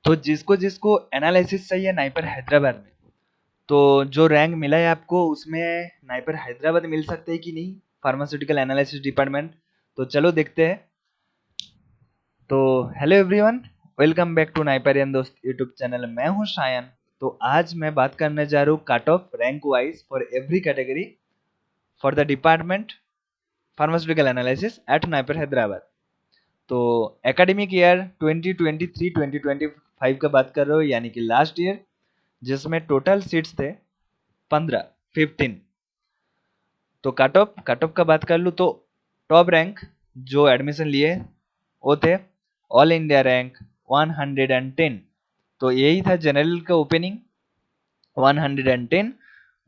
तो जिसको जिसको एनालिसिस चाहिए नाइपर हैदराबाद में, तो जो रैंक मिला है आपको उसमें नाइपर हैदराबाद मिल सकते हैं कि नहीं, फार्मास्यूटिकल एनालिसिस डिपार्टमेंट। तो चलो देखते हैं। तो hello everyone, welcome back to नाइपरियन दोस्त यूट्यूब चैनल। मैं हूं शायन। तो आज मैं बात करने जा रहा हूँ cut off rank wise for every category for the department pharmaceutical analysis at NIPER Hyderabad. तो एकेडमिक ईयर 2023-2025 का बात कर रहे हो, यानी कि लास्ट ईयर, जिसमें टोटल सीट्स थे 15। तो कट ऑफ का बात कर लूँ तो टॉप रैंक जो एडमिशन लिए वो थे ऑल इंडिया रैंक 110। तो यही था जनरल का ओपनिंग 110।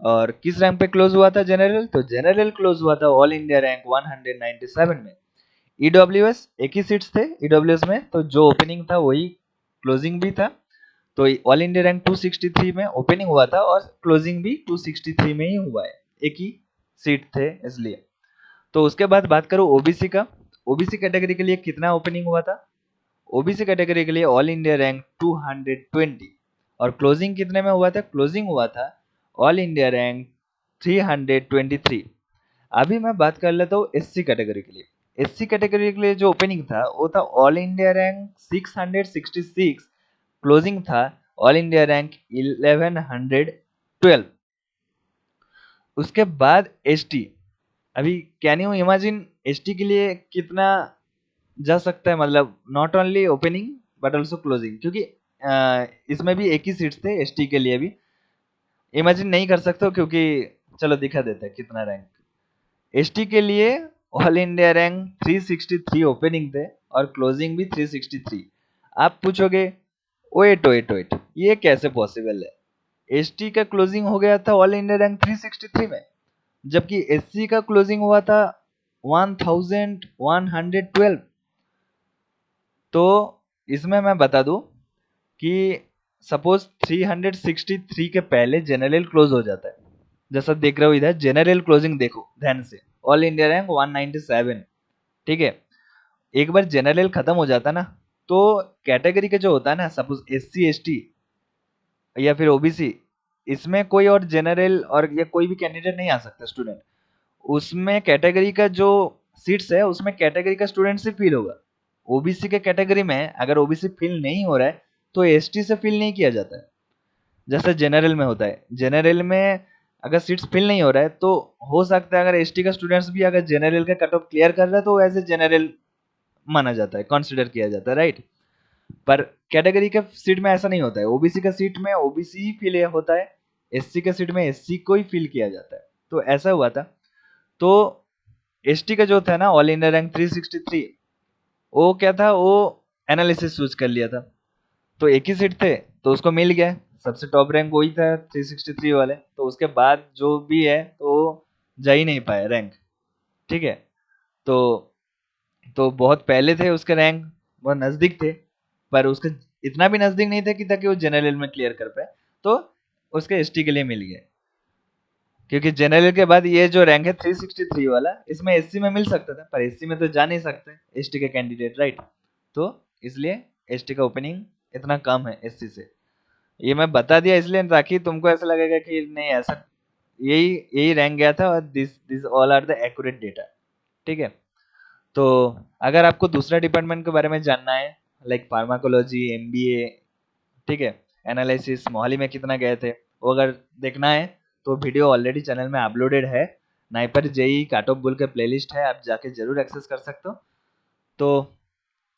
और किस रैंक पे क्लोज हुआ था जनरल? तो जनरल क्लोज हुआ था ऑल इंडिया रैंक 197 में। ईडब्ल्यूएस एक ही सीट्स थे ईडब्ल्यूएस में, तो जो ओपनिंग था वही क्लोजिंग भी था। तो ऑल इंडिया रैंक 263 में ओपनिंग हुआ था और क्लोजिंग भी 263 में ही हुआ है, एक ही सीट थे इसलिए। तो उसके बाद बात करूं ओबीसी का। ओबीसी कैटेगरी के लिए कितना ओपनिंग हुआ था? ओबीसी कैटेगरी के लिए ऑल इंडिया रैंक 220 और क्लोजिंग कितने में हुआ था? क्लोजिंग हुआ था ऑल इंडिया रैंक 323। अभी मैं बात कर लेता हूँ एससी कैटेगरी के लिए। एससी कैटेगरी के लिए जो ओपनिंग था वो था ऑल इंडिया रैंक 666, क्लोजिंग था ऑल इंडिया रैंक 1112। उसके बाद एसटी। अभी कैन यू इमेजिन एसटी के लिए कितना जा सकता है, मतलब not only opening but also closing, क्योंकि इसमें भी एक ही सीट्स थे एसटी के लिए भी। इमेजिन नहीं कर सकते हो क्योंकि चलो दिखा देते हैं कितना रैंक। एसटी के लिए ऑल इंडिया रैंक 363 ओपनिंग थे और क्लोजिंग भी 363। आप पूछोगे वेट ये कैसे पॉसिबल है? एसटी का क्लोजिंग हो गया था ऑल इंडिया रैंक 363 में, जबकि एससी का क्लोजिंग हुआ था 1112। तो इसमें मैं बता दूं कि सपोज 363 के पहले जनरल क्लोज हो जाता है, जैसा देख रहे हो इधर जनरल क्लोजिंग देखो ध्यान से, ऑल इंडिया रैंक 197। ठीक है, एक बार जनरल खत्म हो जाता ना, तो कैटेगरी के जो होता है ना, सपोज एससी एसटी या फिर ओबीसी, इसमें कोई और जनरल और या कोई भी कैंडिडेट नहीं आ सकता स्टूडेंट। उसमें कैटेगरी का जो सीट्स है उसमें कैटेगरी का स्टूडेंट से फिल होगा। ओबीसी के कैटेगरी में अगर ओबीसी फिल नहीं हो रहा है तो एसटी से फिल नहीं किया जाता है, जैसे जनरल में होता है। जनरल में अगर सीट्स फिल नहीं हो रहा है तो हो सकता है अगर एसटी का स्टूडेंट्स भी अगर जनरल का कट ऑफ क्लियर कर रहा है तो एज ए जनरल माना जाता है, कंसिडर किया जाता है, राइट। पर कैटेगरी के सीट में ऐसा नहीं होता है। ओबीसी का सीट में ओबीसी ही फिल होता है, एससी के सीट में एससी को ही फिल किया जाता है। तो ऐसा हुआ था। तो एसटी का जो था ना ऑल इंडिया रैंक 363, वो क्या था, वो एनालिसिस चूज कर लिया था। तो एक ही सीट थे तो उसको मिल गया, सबसे टॉप रैंक वही था 363 वाले। तो उसके बाद जो भी है तो जा ही नहीं पाए रैंक। ठीक है, तो बहुत पहले थे उसके रैंक, बहुत नजदीक थे, पर उसके इतना भी नजदीक नहीं था कि ताकि वो जनरल में क्लियर कर पाए। तो उसके एसटी के लिए मिल गया, क्योंकि जनरल के बाद ये जो रैंक है 363 वाला, इसमें एससी में मिल सकता था, पर एससी में तो जा नहीं सकते एसटी के कैंडिडेट, राइट। तो इसलिए एसटी का ओपनिंग इतना कम है एससी से। ये मैं बता दिया इसलिए ताकि तुमको ऐसा लगेगा कि नहीं ऐसा, यही यही रैंक गया था और this this all are the accurate data. ठीक है, तो अगर आपको दूसरा डिपार्टमेंट के बारे में जानना है, लाइक फार्माकोलॉजी, एमबीए, ठीक है, एनालिसिस, मोहाली में कितना गए थे, वो अगर देखना है तो वीडियो ऑलरेडी चैनल में अपलोडेड है। नाइपर जेई काट ऑफ बोल के प्लेलिस्ट है, आप जाके जरूर एक्सेस कर सकते हो। तो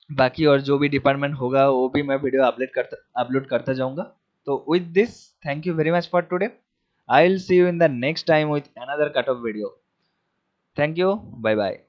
बाकी और जो भी डिपार्टमेंट होगा वो भी मैं वीडियो अपलोड करता जाऊंगा। तो with this, thank you very much for today. I will see you in the next time with another cut off video. Thank you, bye bye.